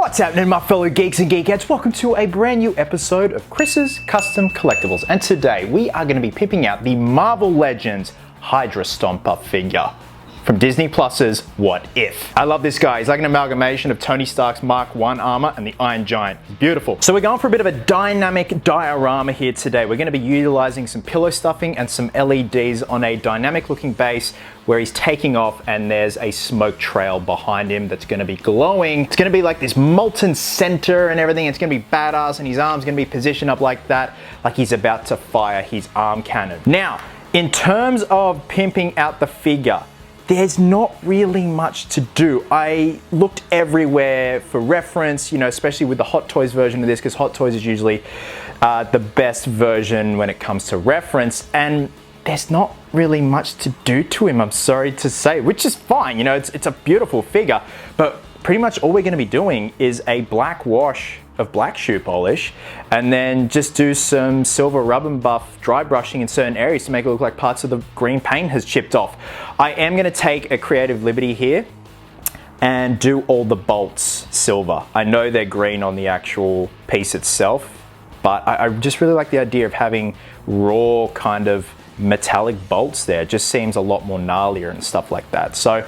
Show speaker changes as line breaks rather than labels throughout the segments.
What's happening, my fellow geeks and geekettes? Welcome to a brand new episode of Chris's Custom Collectibles. And today we are going to be pimping out the Marvel Legends Hydra Stomper figure from Disney Plus's What If. I love this guy. He's like an amalgamation of Tony Stark's Mark I armor and the Iron Giant. Beautiful. So we're going for a bit of a dynamic diorama here today. We're going to be utilizing some pillow stuffing and some LEDs on a dynamic looking base where he's taking off and there's a smoke trail behind him that's going to be glowing. It's going to be like this molten center and everything. It's going to be badass, and his arm's going to be positioned up like that, like he's about to fire his arm cannon. Now, in terms of pimping out the figure, there's not really much to do. I looked everywhere for reference, you know, especially with the Hot Toys version of this, because Hot Toys is usually the best version when it comes to reference, and there's not really much to do to him, I'm sorry to say, which is fine. You know, it's a beautiful figure, but pretty much all we're gonna be doing is a black wash of black shoe polish, and then just do some silver rub and buff dry brushing in certain areas to make it look like parts of the green paint has chipped off. I am gonna take a creative liberty here and do all the bolts silver. I know they're green on the actual piece itself, but I just really like the idea of having raw kind of metallic bolts there. It just seems a lot more gnarlier and stuff like that. So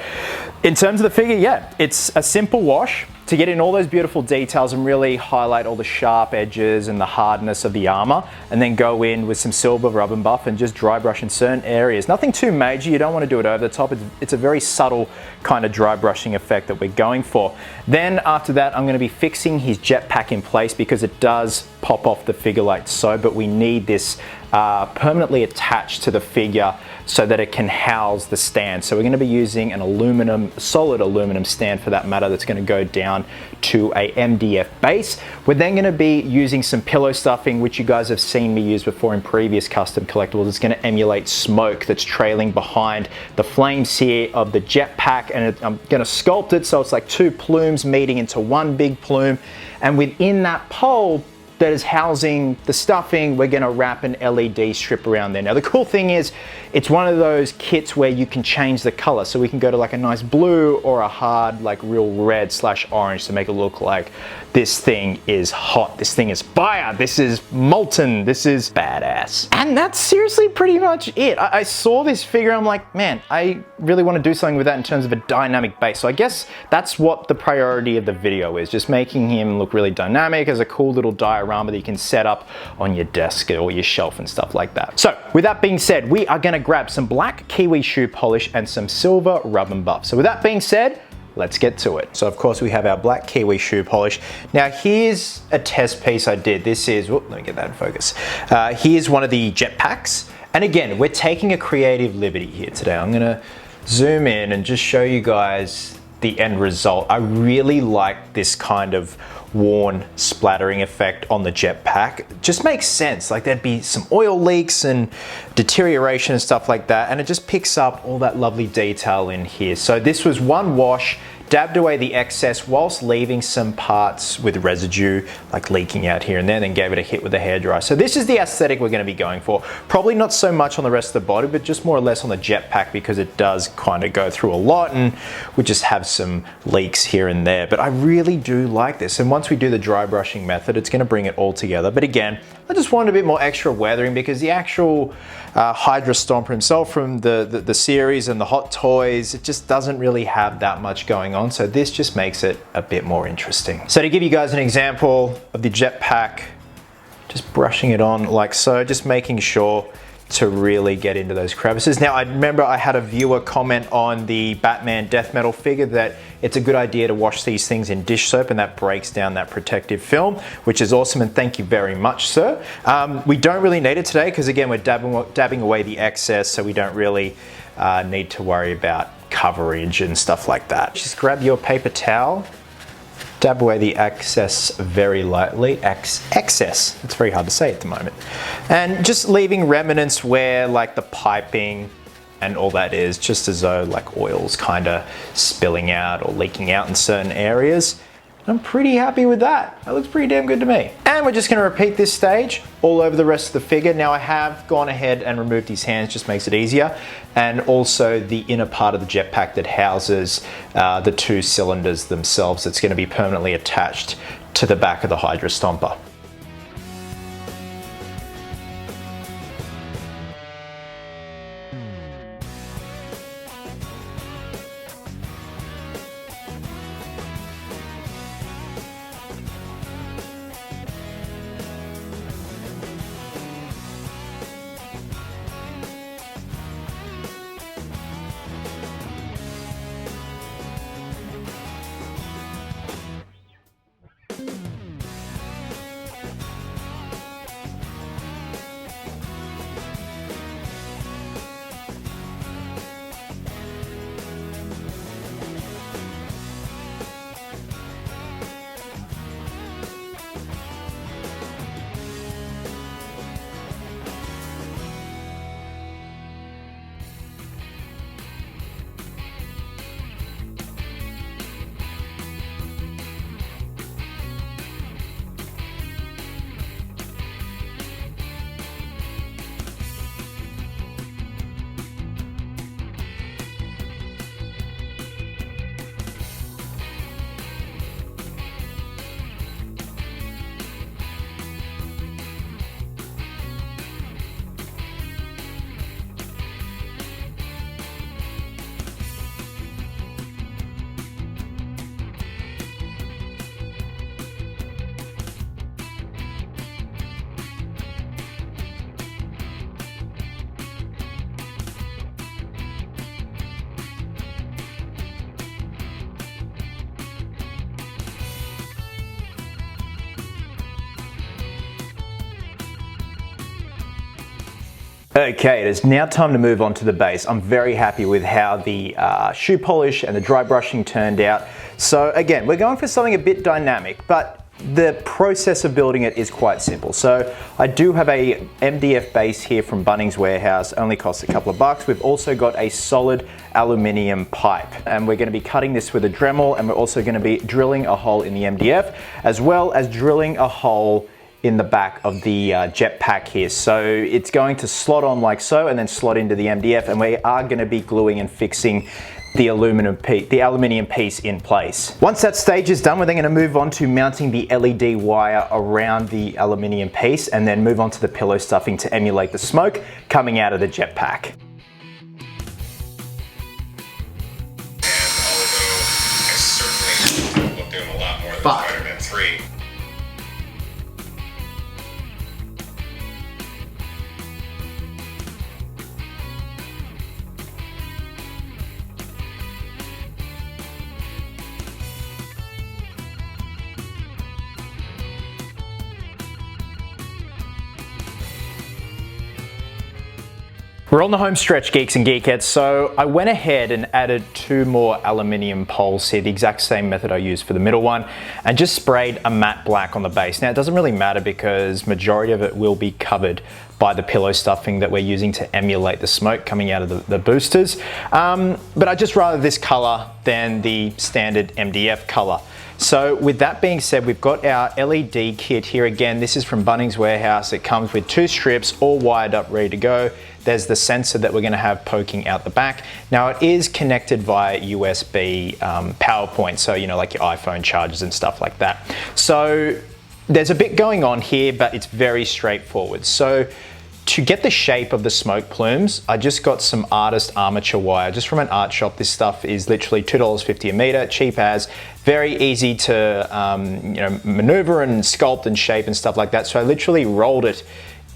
in terms of the figure, yeah, it's a simple wash to get in all those beautiful details and really highlight all the sharp edges and the hardness of the armor, and then go in with some silver rub and buff and just dry brush in certain areas. Nothing too major, you don't want to do it over the top. It's a very subtle kind of dry brushing effect that we're going for. Then after that, I'm going to be fixing his jetpack in place because it does pop off the figure like so, but we need this permanently attached to the figure so that it can house the stand. So we're going to be using an solid aluminum stand for that matter, that's going to go down to a MDF base. We're then going to be using some pillow stuffing, which you guys have seen me use before in previous custom collectibles. It's going to emulate smoke that's trailing behind the flames here of the jetpack, and I'm going to sculpt it so it's like two plumes meeting into one big plume, and within that pole that is housing the stuffing, we're gonna wrap an LED strip around there. Now the cool thing is, it's one of those kits where you can change the color. So we can go to like a nice blue or a hard, like real red / orange to make it look like this thing is hot, this thing is fire, this is molten, this is badass. And that's seriously pretty much it. I saw this figure, I'm like, man, I really wanna do something with that in terms of a dynamic base. So I guess that's what the priority of the video is, just making him look really dynamic as a cool little diorama that you can set up on your desk or your shelf and stuff like that. So with that being said, we are gonna grab some black kiwi shoe polish and some silver rub and buff. So with that being said, let's get to it. So of course we have our black kiwi shoe polish. Now here's a test piece I did. This is, let me get that in focus. Here's one of the jetpacks. And again, we're taking a creative liberty here today. I'm gonna zoom in and just show you guys the end result. I really like this kind of worn splattering effect on the jetpack. It just makes sense. Like there'd be some oil leaks and deterioration and stuff like that, and it just picks up all that lovely detail in here. So this was one wash, dabbed away the excess whilst leaving some parts with residue like leaking out here and there, then gave it a hit with the hairdryer. So this is the aesthetic we're going to be going for. Probably not so much on the rest of the body, but just more or less on the jetpack, because it does kind of go through a lot and we just have some leaks here and there. But I really do like this, and once we do the dry brushing method, it's going to bring it all together. But again, I just wanted a bit more extra weathering, because the actual Hydra Stomper himself from the series and the Hot Toys, it just doesn't really have that much going on. So this just makes it a bit more interesting. So to give you guys an example of the jetpack, just brushing it on like so, just making sure to really get into those crevices. Now I remember I had a viewer comment on the Batman Death Metal figure that it's a good idea to wash these things in dish soap, and that breaks down that protective film, which is awesome, and thank you very much, sir. We don't really need it today because again, we're dabbing away the excess, so we don't really need to worry about coverage and stuff like that. Just grab your paper towel, dab away the excess very lightly. Excess, it's very hard to say at the moment. And just leaving remnants where like the piping and all that is, just as though like oil's kind of spilling out or leaking out in certain areas. I'm pretty happy with that. That looks pretty damn good to me. And we're just gonna repeat this stage all over the rest of the figure. Now I have gone ahead and removed his hands, just makes it easier. And also the inner part of the jetpack that houses the 2 cylinders themselves. That's gonna be permanently attached to the back of the Hydra Stomper. Okay, it is now time to move on to the base. I'm very happy with how the shoe polish and the dry brushing turned out. So again, we're going for something a bit dynamic, but the process of building it is quite simple. So I do have a MDF base here from Bunnings Warehouse, only costs a couple of bucks. We've also got a solid aluminium pipe, and we're going to be cutting this with a Dremel, and we're also going to be drilling a hole in the MDF, as well as drilling a hole in the back of the jetpack here. So it's going to slot on like so, and then slot into the MDF, and we are going to be gluing and fixing the aluminium piece in place. Once that stage is done, we're then going to move on to mounting the LED wire around the aluminium piece, and then move on to the pillow stuffing to emulate the smoke coming out of the jetpack.
I certainly looked at him a lot more than Spider-Man 3.
We're on the home stretch, Geeks and Geekettes, so I went ahead and added 2 more aluminium poles here, the exact same method I used for the middle one, and just sprayed a matte black on the base. Now it doesn't really matter because majority of it will be covered by the pillow stuffing that we're using to emulate the smoke coming out of the boosters. But I just rather this color than the standard MDF color. So with that being said, we've got our LED kit here. Again, this is from Bunnings Warehouse. It comes with 2 strips, all wired up, ready to go. There's the sensor that we're gonna have poking out the back. Now it is connected via USB power point, so you know, like your iPhone chargers and stuff like that. So there's a bit going on here, but it's very straightforward. So to get the shape of the smoke plumes, I just got some artist armature wire, just from an art shop. This stuff is literally $2.50 a meter, cheap as, very easy to you know, maneuver and sculpt and shape and stuff like that. So I literally rolled it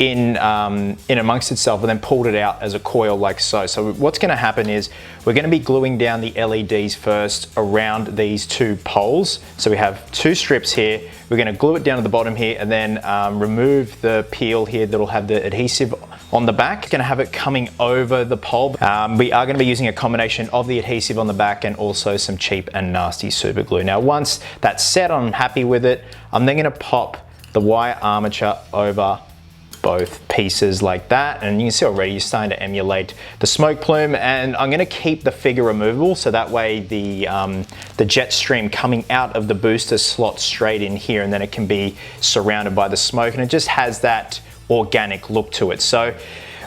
in amongst itself and then pulled it out as a coil like so. So what's going to happen is we're going to be gluing down the LEDs first around these 2 poles. So we have 2 strips here. We're going to glue it down to the bottom here and then remove the peel here that'll have the adhesive on the back. Going to have it coming over the pole. We are going to be using a combination of the adhesive on the back and also some cheap and nasty super glue. Now once that's set, I'm happy with it. I'm then going to pop the wire armature over both pieces like that, and you can see already you're starting to emulate the smoke plume. And I'm going to keep the figure removable so that way the jet stream coming out of the booster slots straight in here, and then it can be surrounded by the smoke, and it just has that organic look to it. So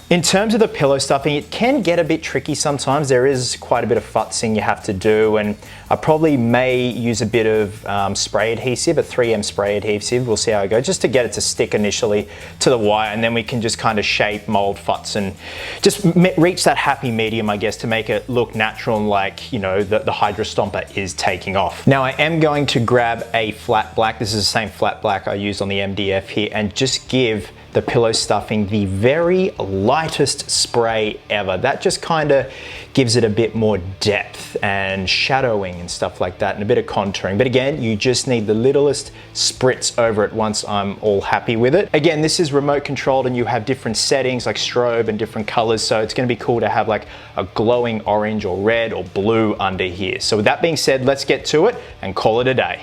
in terms of the pillow stuffing, it can get a bit tricky sometimes. There is quite a bit of futzing you have to do, and I probably may use a bit of spray adhesive, a 3M spray adhesive. We'll see how it goes, just to get it to stick initially to the wire, and then we can just kind of shape, mold, futz, and just reach that happy medium, I guess, to make it look natural and like, you know, the Hydra Stomper is taking off. Now I am going to grab a flat black. This is the same flat black I used on the MDF here, and just give the pillow stuffing the very lightest spray ever. That just kind of gives it a bit more depth and shadowing and stuff like that, and a bit of contouring. But again, you just need the littlest spritz over it once I'm all happy with it. Again, this is remote controlled, and you have different settings like strobe and different colors, so it's going to be cool to have like a glowing orange or red or blue under here. So with that being said, let's get to it and call it a day.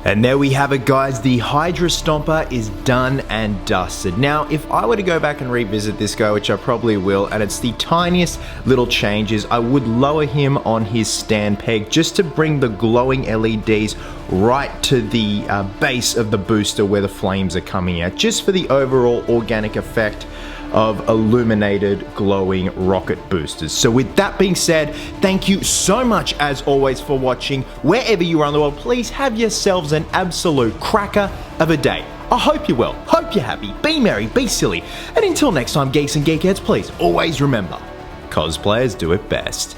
And there we have it, guys. The Hydra Stomper is done and dusted. Now, if I were to go back and revisit this guy, which I probably will, and it's the tiniest little changes, I would lower him on his stand peg just to bring the glowing LEDs right to the base of the booster where the flames are coming out, just for the overall organic effect of illuminated glowing rocket boosters. So with that being said, thank you so much as always for watching. Wherever you are in the world, please have yourselves an absolute cracker of a day. I hope you're well, hope you're happy, be merry, be silly, and until next time, geeks and geekettes, please always remember, cosplayers do it best.